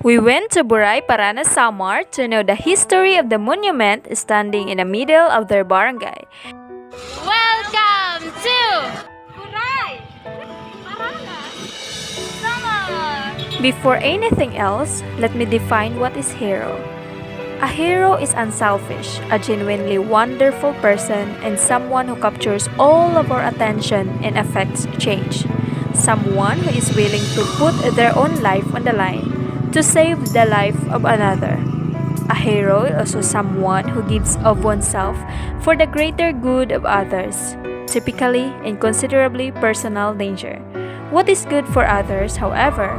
We went to Buray, Paranas, Samar to know the history of the monument standing in the middle of their barangay. Welcome to Buray, Paranas, Samar. Before anything else, let me define what is hero. A hero is unselfish, a genuinely wonderful person, and someone who captures all of our attention and affects change. Someone who is willing to put their own life on the line to save the life of another. A hero is also someone who gives of oneself for the greater good of others, typically in considerably personal danger. What is good for others, however,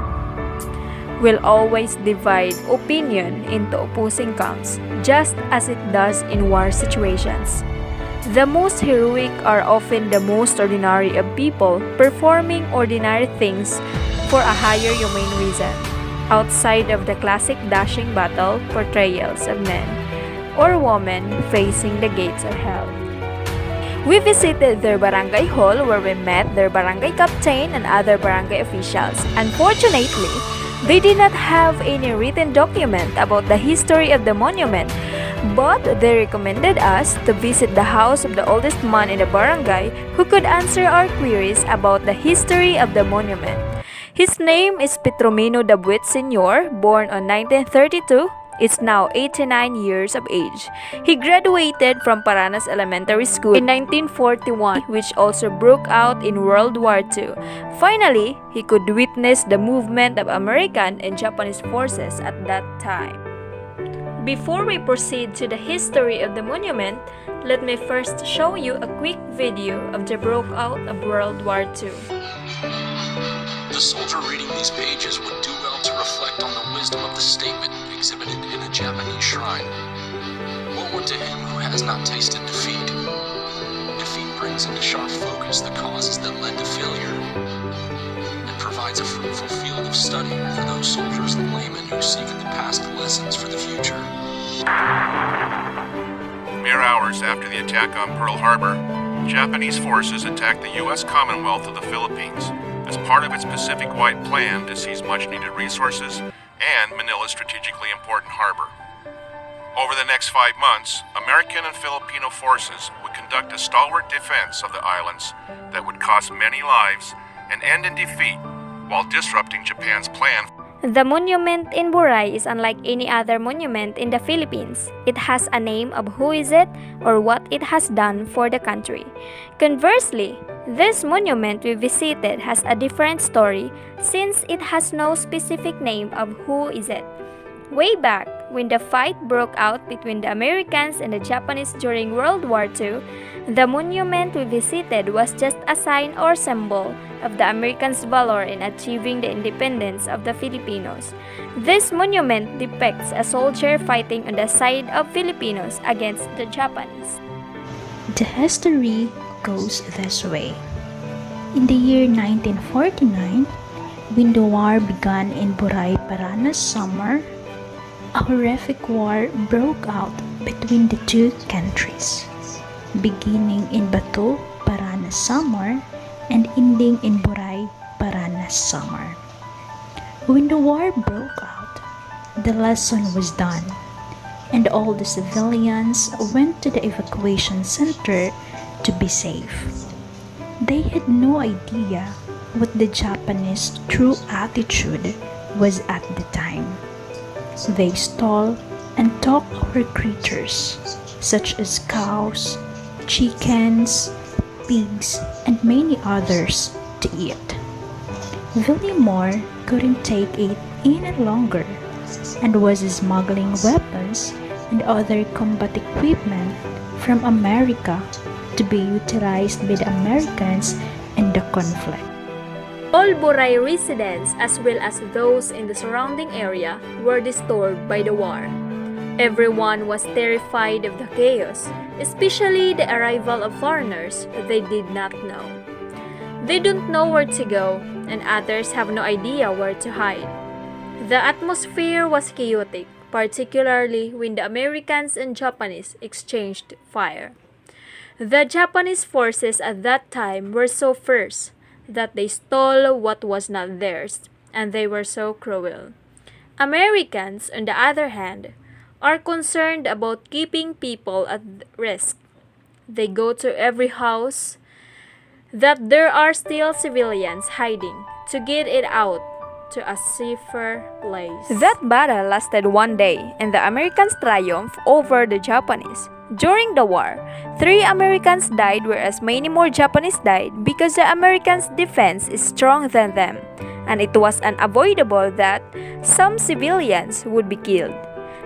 will always divide opinion into opposing camps, just as it does in war situations. The most heroic are often the most ordinary of people performing ordinary things for a higher humane reason, outside of the classic dashing battle portrayals of men or women facing the gates of hell. We visited their barangay hall where we met their barangay captain and other barangay officials. Unfortunately, they did not have any written document about the history of the monument, but they recommended us to visit the house of the oldest man in the barangay who could answer our queries about the history of the monument. His name is Petromino Dabuit Sr., born on 1932, is now 89 years of age. He graduated from Paranas Elementary School in 1941, which also broke out in World War II. Finally, he could witness the movement of American and Japanese forces at that time. Before we proceed to the history of the monument, let me first show you a quick video of the breakout of World War II. The soldier reading these pages would do well to reflect on the wisdom of the statement exhibited in a Japanese shrine. Woe unto him who has not tasted defeat. Defeat brings into sharp focus the causes that led to failure, and provides a fruitful field of study for those soldiers and laymen who seek in the past lessons for the future. Mere hours after the attack on Pearl Harbor, Japanese forces attacked the U.S. Commonwealth of the Philippines as part of its Pacific-wide plan to seize much-needed resources and Manila's strategically important harbor. Over the next 5 months, American and Filipino forces would conduct a stalwart defense of the islands that would cost many lives and end in defeat while disrupting Japan's plan. The monument in Buray is unlike any other monument in the Philippines. It has a name of who is it or what it has done for the country. Conversely, this monument we visited has a different story since it has no specific name of who is it. Way back, when the fight broke out between the Americans and the Japanese during World War II, the monument we visited was just a sign or symbol of the Americans' valor in achieving the independence of the Filipinos. This monument depicts a soldier fighting on the side of Filipinos against the Japanese. The history goes this way. In the year 1949, when the war began in Buray, Paranas, Samar, a horrific war broke out between the two countries, beginning in Bato, Paranas, Samar, and ending in Buray, Paranas, Samar. When the war broke out, the lesson was done, and all the civilians went to the evacuation center to be safe. They had no idea what the Japanese true attitude was at the time. They stole and took our creatures, such as cows, chickens, pigs, and many others to eat. Villamor couldn't take it any longer and was smuggling weapons and other combat equipment from America to be utilized by the Americans in the conflict. All Buray residents, as well as those in the surrounding area, were disturbed by the war. Everyone was terrified of the chaos, especially the arrival of foreigners they did not know. They don't know where to go, and others have no idea where to hide. The atmosphere was chaotic, particularly when the Americans and Japanese exchanged fire. The Japanese forces at that time were so fierce that they stole what was not theirs, and they were so cruel. Americans, on the other hand, are concerned about keeping people at risk. They go to every house that there are still civilians hiding to get it out to a safer place. That battle lasted one day, and the Americans triumphed over the Japanese. During the war, 3 Americans died, whereas many more Japanese died because the Americans' defense is stronger than them, and it was unavoidable that some civilians would be killed.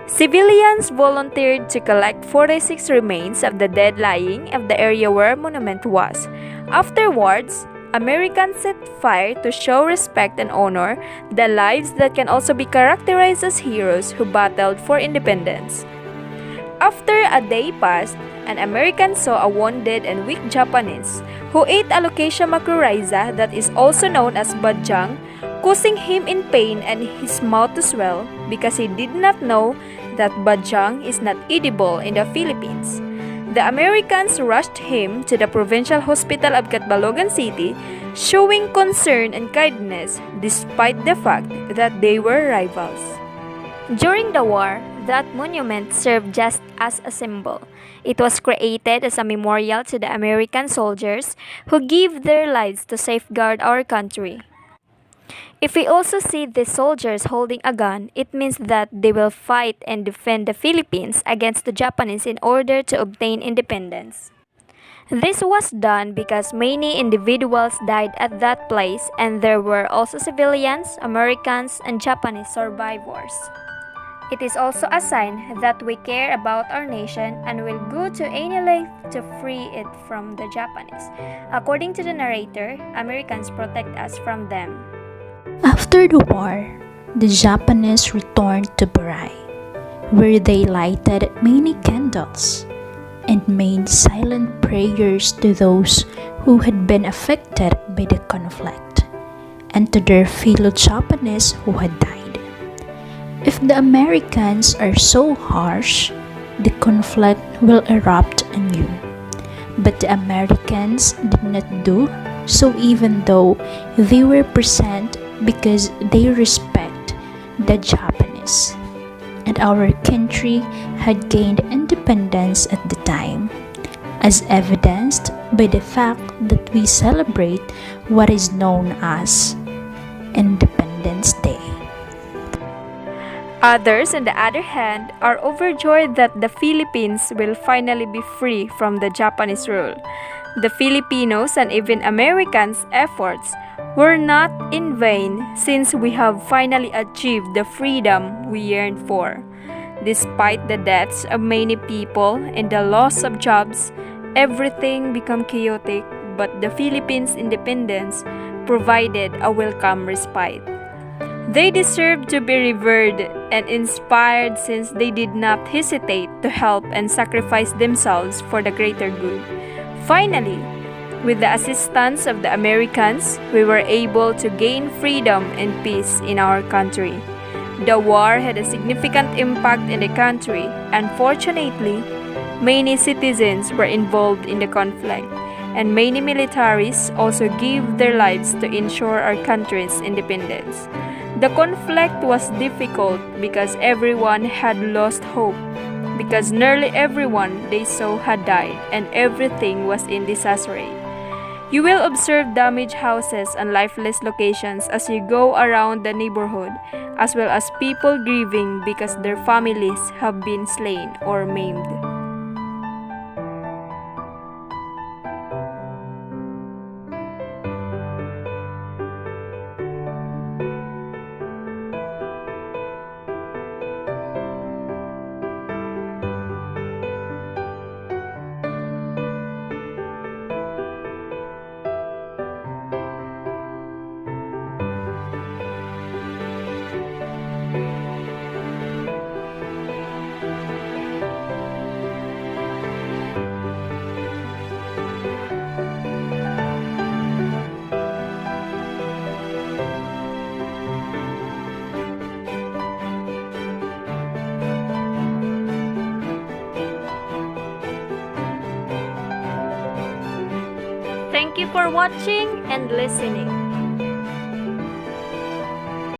Civilians volunteered to collect 46 remains of the dead lying of the area where monument was. Afterwards, Americans set fire to show respect and honor the lives that can also be characterized as heroes who battled for independence. After a day passed, an American saw a wounded and weak Japanese who ate alocasia macrorrhiza, that is also known as badjang, causing him in pain and his mouth to swell because he did not know that badjang is not edible in the Philippines. The Americans rushed him to the provincial hospital of Catbalogan City, showing concern and kindness despite the fact that they were rivals. During the war, that monument served just as a symbol. It was created as a memorial to the American soldiers who gave their lives to safeguard our country. If we also see the soldiers holding a gun, it means that they will fight and defend the Philippines against the Japanese in order to obtain independence. This was done because many individuals died at that place, and there were also civilians, Americans, and Japanese survivors. It is also a sign that we care about our nation and will go to any length to free it from the Japanese. According to the narrator, Americans protect us from them. After the war, the Japanese returned to Buray, where they lighted many candles and made silent prayers to those who had been affected by the conflict and to their fellow Japanese who had died. If the Americans are so harsh, the conflict will erupt anew. But the Americans did not do so, even though they were present, because they respect the Japanese. And our country had gained independence at the time, as evidenced by the fact that we celebrate what is known as Independence Day. Others, on the other hand, are overjoyed that the Philippines will finally be free from the Japanese rule. The Filipinos and even Americans' efforts were not in vain, since we have finally achieved the freedom we yearned for. Despite the deaths of many people and the loss of jobs, everything became chaotic, but the Philippines' independence provided a welcome respite. They deserve to be revered and inspired, since they did not hesitate to help and sacrifice themselves for the greater good. Finally, with the assistance of the Americans, we were able to gain freedom and peace in our country. The war had a significant impact in the country. Unfortunately, many citizens were involved in the conflict, and many militaries also gave their lives to ensure our country's independence. The conflict was difficult because everyone had lost hope, because nearly everyone they saw had died and everything was in disarray. You will observe damaged houses and lifeless locations as you go around the neighborhood, as well as people grieving because their families have been slain or maimed. Thank you for watching and listening.